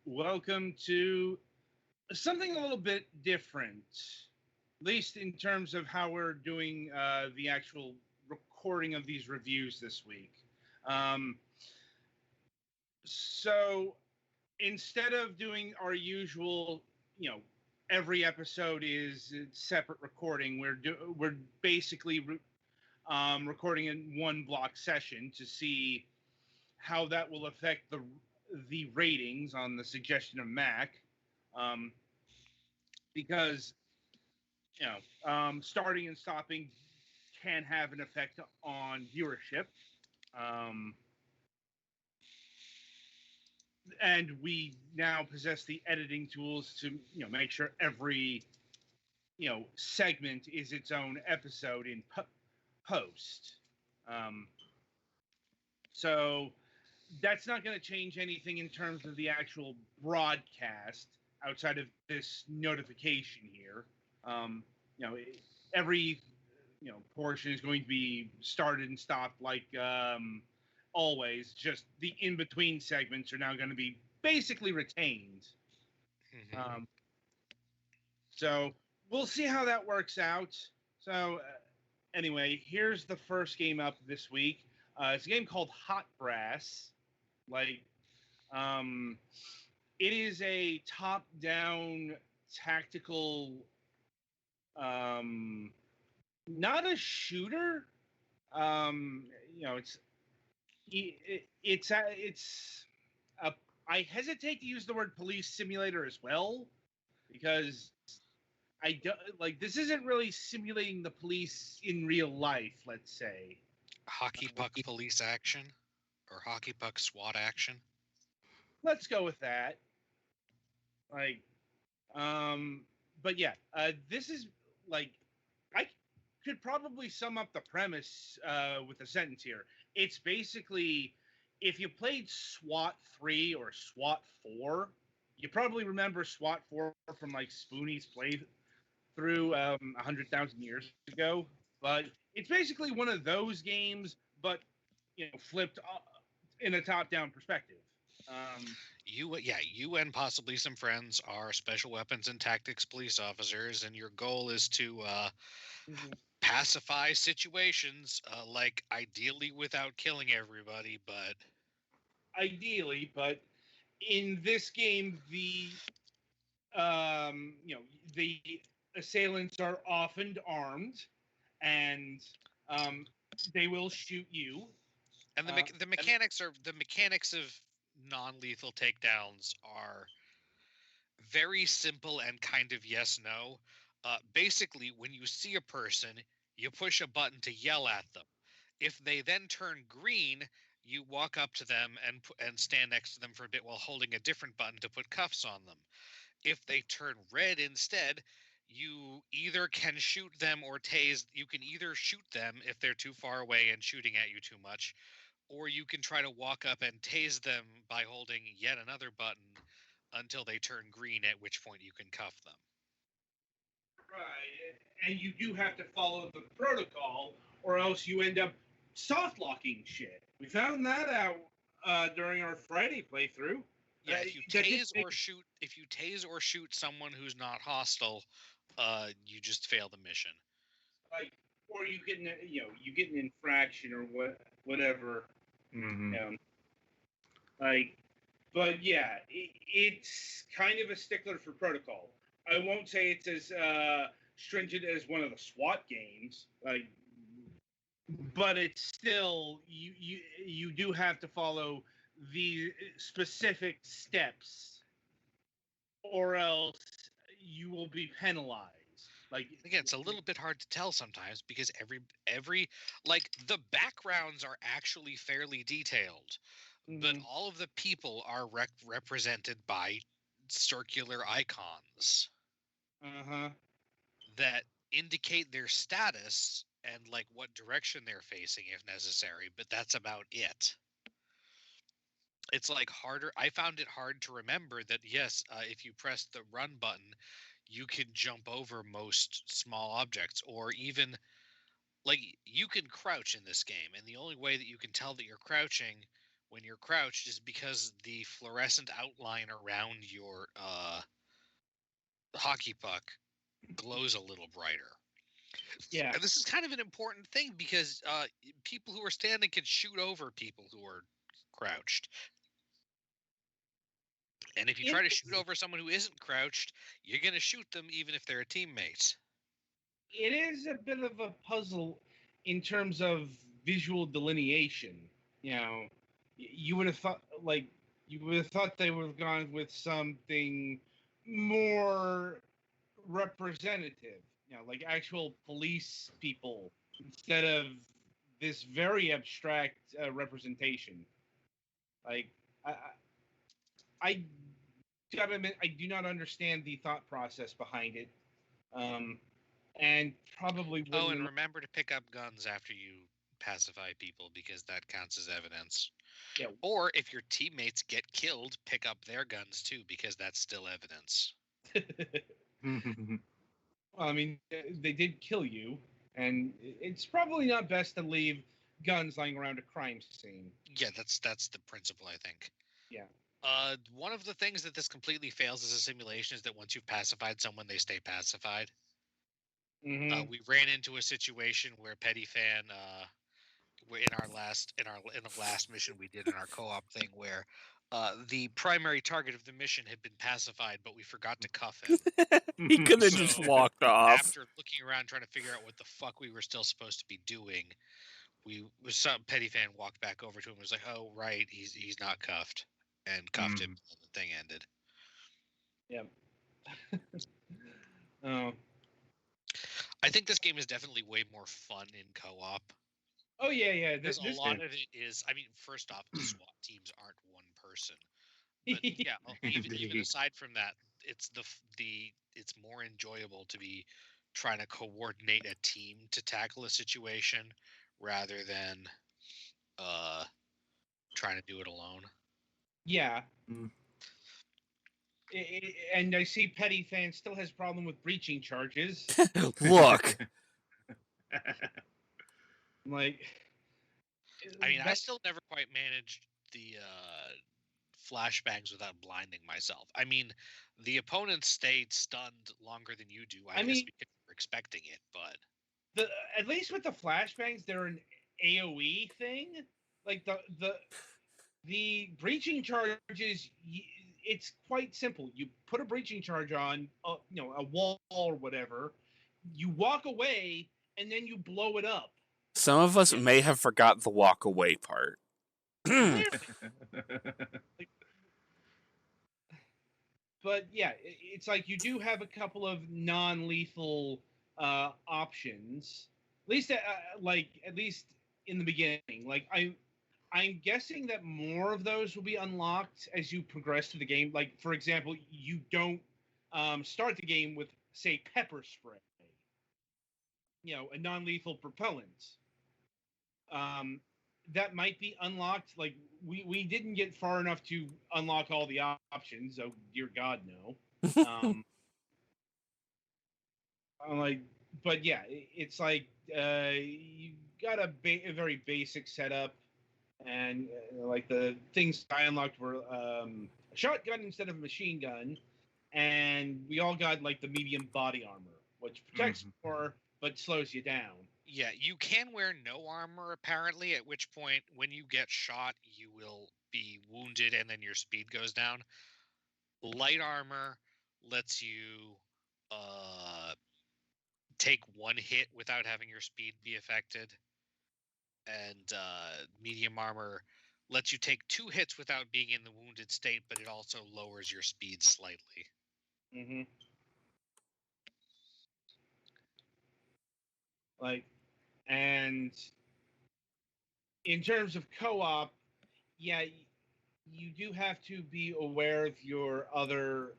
welcome to something a little bit different, at least in terms of how we're doing the actual recording of these reviews this week. Um, so instead of doing our usual, every episode is a separate recording, we're basically recording in one block session to see how that will affect the ratings on the suggestion of Mac, because starting and stopping can have an effect on viewership, um, and we now possess the editing tools to make sure every segment is its own episode in post. Um, so that's not going to change anything in terms of the actual broadcast outside of this notification here. Every portion is going to be started and stopped like always. Just the in between segments are now going to be basically retained. So we'll see how that works out. So anyway, here's the first game up this week. It's a game called Hot Brass. It is a top-down tactical, not a shooter. It's a. I hesitate to use the word police simulator as well, because I don't like this. Isn't really simulating the police in real life. Let's say hockey puck police action or hockey puck SWAT action. Let's go with that. But yeah, this is I could probably sum up the premise with a sentence here. It's basically, if you played SWAT 3 or SWAT 4, you probably remember SWAT 4 from Spoonie's playthrough 100,000 years ago. But it's basically one of those games, but flipped in a top-down perspective. You and possibly some friends are special weapons and tactics police officers, and your goal is to pacify situations, ideally without killing everybody, but in this game, the assailants are often armed, and they will shoot you. And the mechanics of non-lethal takedowns are very simple and kind of yes/no. Basically, when you see a person, you push a button to yell at them. If they then turn green, you walk up to them and stand next to them for a bit while holding a different button to put cuffs on them. If they turn red instead, you either can shoot them or tase. You can either shoot them if they're too far away and shooting at you too much, or you can try to walk up and tase them by holding yet another button until they turn green, at which point you can cuff them. Right, and you do have to follow the protocol, or else you end up soft locking shit. We found that out during our Friday playthrough. Yeah, if you tase or shoot someone who's not hostile, you just fail the mission. Or you get an infraction or whatever. Mm-hmm. But yeah, it's kind of a stickler for protocol. I won't say it's as stringent as one of the SWAT games, but it's still you do have to follow the specific steps, or else you will be penalized. Again, it's a little bit hard to tell sometimes because every the backgrounds are actually fairly detailed, but all of the people are represented by circular icons that indicate their status and what direction they're facing if necessary, but that's about it. It's harder. I found it hard to remember that yes, if you press the run button, you can jump over most small objects, or even you can crouch in this game, and the only way that you can tell that you're crouching when you're crouched is because the fluorescent outline around your hockey puck glows a little brighter. Yeah. And this is kind of an important thing because people who are standing can shoot over people who are crouched. And if you try to shoot over someone who isn't crouched, you're going to shoot them even if they're a teammate. It is a bit of a puzzle in terms of visual delineation. You know, you would have thought they would have gone with something more representative. You know, like actual police people instead of this very abstract representation. Like I gotta admit, I do not understand the thought process behind it. And probably wouldn't. Oh, and remember to pick up guns after you pacify people because that counts as evidence. Yeah. Or if your teammates get killed, pick up their guns too because that's still evidence. Well, I mean, they did kill you, and it's probably not best to leave guns lying around a crime scene. Yeah, that's the principle, I think. Yeah. One of the things that this completely fails as a simulation is that once you've pacified someone, they stay pacified. Mm-hmm. We ran into a situation where Petty Fan, in the last mission we did in our co-op thing, where the primary target of the mission had been pacified, but we forgot to cuff him. He could have just walked off. After looking around trying to figure out what the fuck we were still supposed to be doing, some Petty Fan walked back over to him and was like, "Oh right, he's not cuffed," and cuffed him, and the thing ended. Yep. Oh. I think this game is definitely way more fun in co-op. Oh yeah. Because a lot of it is, I mean, first off, SWAT teams aren't one person. But yeah, even aside from that, it's it's more enjoyable to be trying to coordinate a team to tackle a situation rather than trying to do it alone. Yeah. And I see Petty Fan still has problem with breaching charges. Look. Like, I mean, I still never quite managed the flashbangs without blinding myself. I mean, the opponents stayed stunned longer than you do. I guess mean, because we're expecting it, but at least with the flashbangs, they're an AOE thing. Like the breaching charges, it's quite simple. You put a breaching charge on, a wall or whatever. You walk away, and then you blow it up. Some of us may have forgot the walk away part. But yeah, it's like you do have a couple of non-lethal options. At least in the beginning. Like I'm guessing that more of those will be unlocked as you progress through the game. Like, for example, you don't start the game with, say, pepper spray. A non-lethal propellant. That might be unlocked. Like, we didn't get far enough to unlock all the options. Oh, dear God, no. But yeah, it's like you got a very basic setup. And like the things I unlocked were a shotgun instead of a machine gun, and we all got like the medium body armor, which protects more but slows you down. Yeah, you can wear no armor apparently, at which point when you get shot, you will be wounded and then your speed goes down. Light armor lets you take one hit without having your speed be affected. And medium armor lets you take 2 hits without being in the wounded state, but it also lowers your speed slightly. Mm-hmm. And in terms of co-op, yeah, you do have to be aware of your other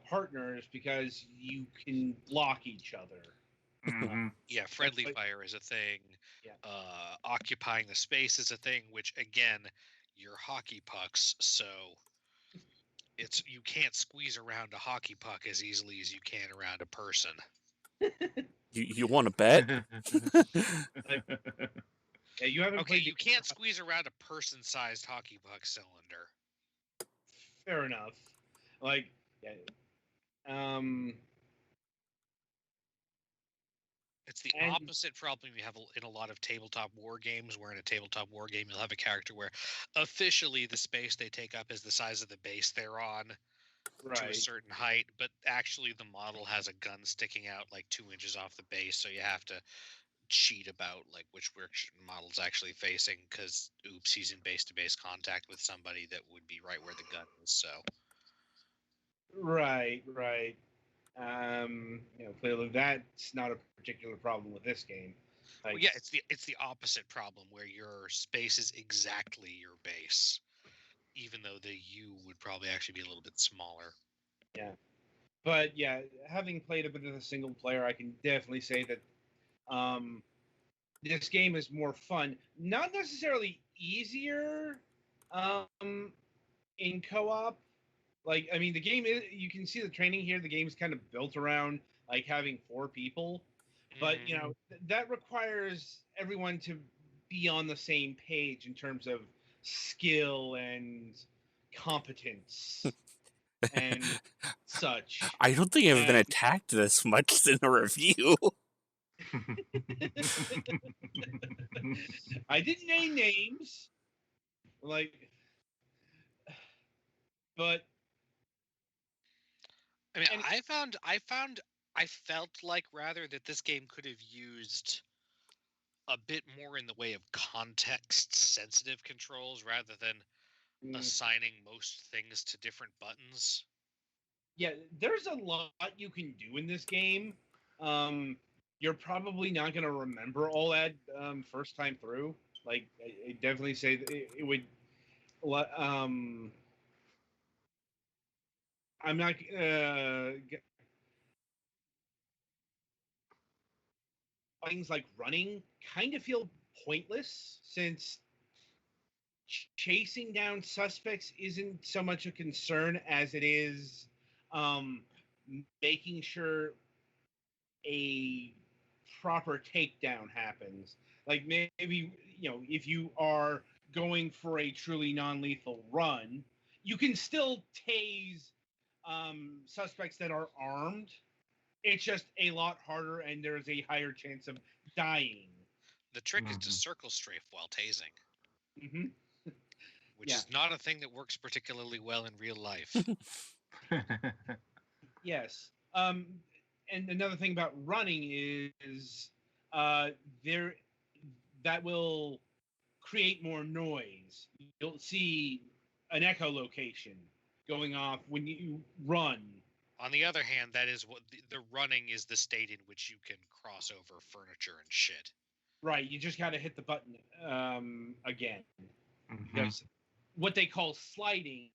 partners because you can block each other. Yeah, friendly fire is a thing. Yeah. Occupying the space is a thing, which again, you're hockey pucks, so you can't squeeze around a hockey puck as easily as you can around a person. You want to bet? Yeah, you haven't Okay, played. you can't squeeze around a person-sized hockey puck cylinder. Fair enough. Like, yeah, It's the and opposite problem you have in a lot of tabletop war games, where in a tabletop war game you'll have a character where officially the space they take up is the size of the base they're on to a right. certain height, but actually the model has a gun sticking out like 2 inches off the base, so you have to cheat about like which model's actually facing, because oops, he's in base-to-base contact with somebody that would be right where the gun is. So Right, right. Clearly that's not a particular problem with this game. Like, well, yeah, it's the opposite problem, where your space is exactly your base, even though the U would probably actually be a little bit smaller. yeah. But yeah, having played a bit of the single player, I can definitely say that this game is more fun. Not necessarily easier in co-op. Like, I mean, the game is, you can see the training here. The game is kind of built around like having 4 people, but that requires everyone to be on the same page in terms of skill and competence and such. I don't think I've been And attacked this much in a review. I didn't name names, like, but I mean, and I felt like rather that this game could have used a bit more in the way of context sensitive controls rather than assigning most things to different buttons. yeah, there's a lot you can do in this game. You're probably not going to remember all that first time through. Like, I definitely say that it would. I'm not. Things like running kind of feel pointless, since chasing down suspects isn't so much a concern as it is um, making sure a proper takedown happens. Like, maybe, if you are going for a truly non-lethal run, you can still tase suspects that are armed. It's just a lot harder, and there's a higher chance of dying. The trick is to circle strafe while tasing, Mm-hmm. which is not a thing that works particularly well in real life. Yes. And another thing about running is there that will create more noise. You'll see an echolocation going off when you run. On the other hand, that is what the running is the state in which you can cross over furniture and shit. Right, you just got to hit the button again. Because what they call sliding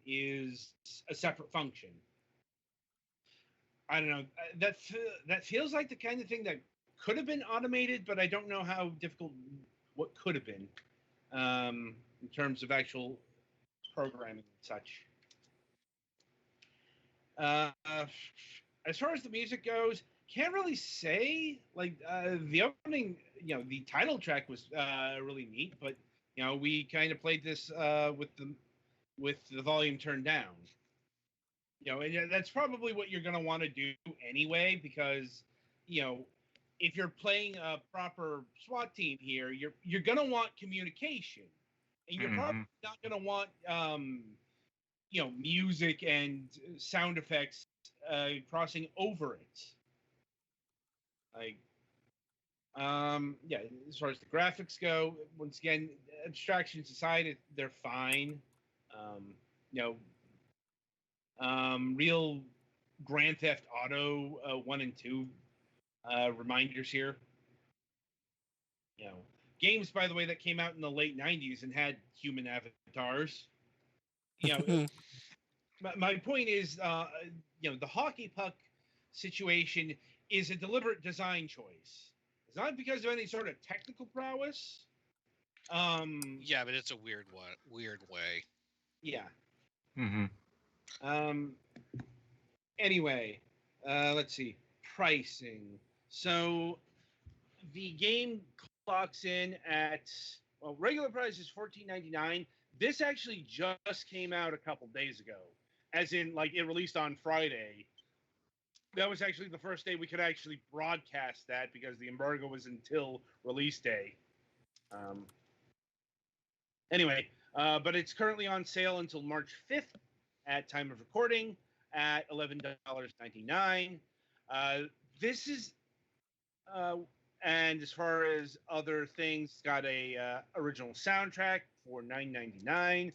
is a separate function. I don't know. That feels like the kind of thing that could have been automated, but I don't know how difficult what could have been in terms of actual programming and such. As far as the music goes, can't really say. Like, the opening, the title track was really neat, but we kind of played this with the volume turned down. And that's probably what you're going to want to do anyway, because if you're playing a proper SWAT team here, you're going to want communication, and you're probably not going to want music and sound effects crossing over it. Like, yeah, as far as the graphics go, once again, abstractions aside, they're fine. You know, real Grand Theft Auto 1 and 2 reminders here. Games, by the way, that came out in the late 90s and had human avatars. My point is, the hockey puck situation is a deliberate design choice. It's not because of any sort of technical prowess. Yeah, but it's a weird way. Yeah. Anyway, let's see. Pricing. So the game clocks in at, well, regular price is $14.99. This actually just came out a couple days ago, as in, like, it released on Friday. That was actually the first day we could actually broadcast that because the embargo was until release day. Anyway, but it's currently on sale until March 5th at time of recording at $11.99. This is, and as far as other things, it's got a original soundtrack for $9.99.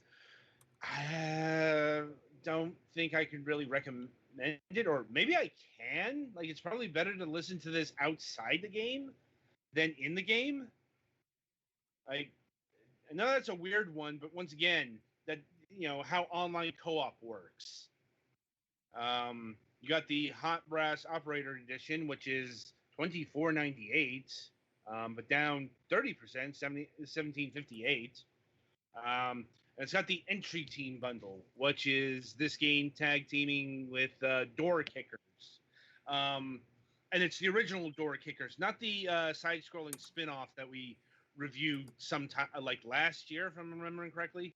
I don't think I can really recommend it, or maybe I can. Like, it's probably better to listen to this outside the game than in the game. Like, I know that's a weird one, but once again, that, you know, how online co-op works. You got the Hot Brass Operator Edition, which is $24.98, but down 30%, $17.58. And it's got the Entry Team bundle, which is this game tag teaming with Door Kickers. And it's the original Door Kickers, not the side-scrolling spin-off that we reviewed sometime, like last year, if I'm remembering correctly.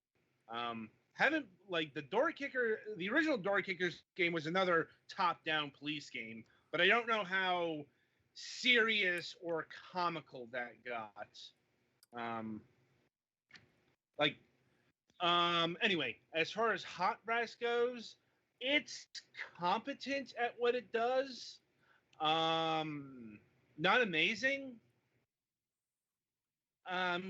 Haven't, like, the original Door Kickers game was another top-down police game, but I don't know how serious or comical that got. Anyway, as far as Hot Brass goes, it's competent at what it does. Not amazing.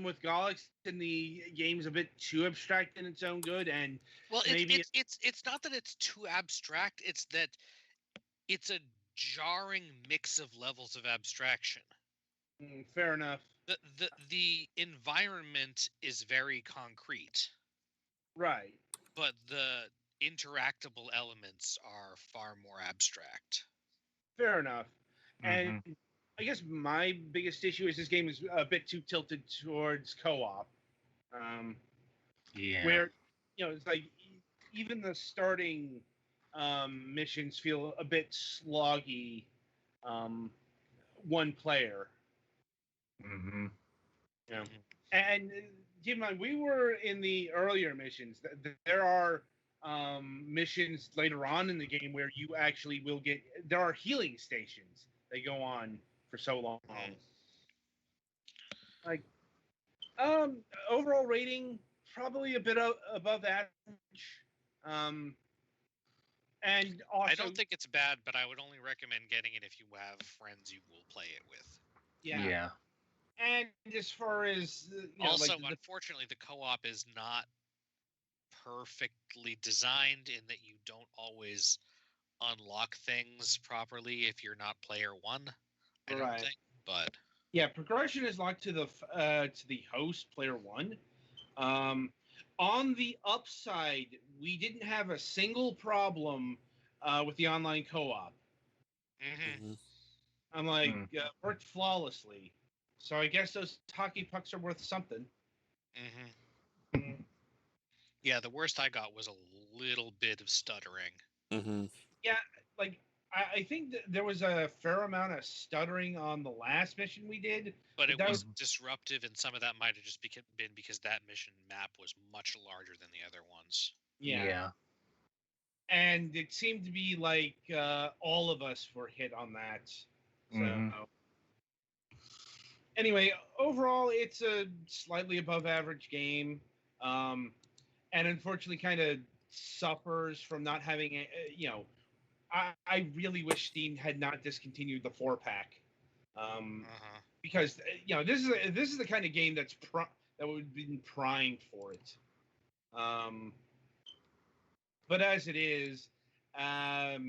With Galax, and the game's a bit too abstract in its own good, and well, maybe it's not that it's too abstract; it's that it's a jarring mix of levels of abstraction. Fair enough. The environment is very concrete, Right? but the interactable elements are far more abstract. Fair enough. And I guess my biggest issue is this game is a bit too tilted towards co-op. Where, you know, it's like even the starting missions feel a bit sloggy. One player. You know, and keep in mind, we were in the earlier missions. There are missions later on in the game where you actually will get. There are healing stations. They go on for so long. Like, overall rating probably a bit above average. And also, I don't think it's bad, but I would only recommend getting it if you have friends you will play it with. Yeah. And as far as also, like, unfortunately, the co-op is not perfectly designed in that you don't always unlock things properly if you're not player one. I don't think, but yeah, progression is locked to the host, player one. On the upside, we didn't have a single problem with the online co-op. I'm like, worked flawlessly. So I guess those hockey pucks are worth something. Yeah, the worst I got was a little bit of stuttering. Yeah, like, I think that there was a fair amount of stuttering on the last mission we did. But it was disruptive, and some of that might have just been because that mission map was much larger than the other ones. Yeah. And it seemed to be like all of us were hit on that. So, anyway, overall, it's a slightly above average game. And unfortunately kind of suffers from not having a, I really wish Steam had not discontinued the 4-pack, because this is the kind of game that would have been primed for it. But as it is, at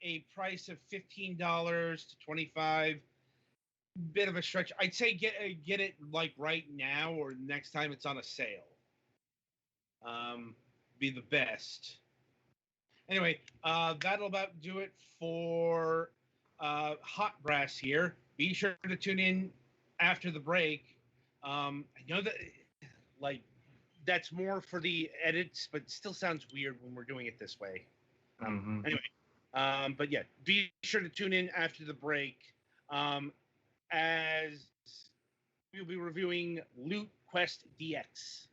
a price of $15 to $25, bit of a stretch. I'd say get it like right now or next time it's on a sale. Be the best. Anyway, that'll about do it for Hot Brass here. Be sure to tune in after the break. I know that, like, that's more for the edits, but it still sounds weird when we're doing it this way. Anyway, but yeah, be sure to tune in after the break. As we'll be reviewing Loot Quest DX.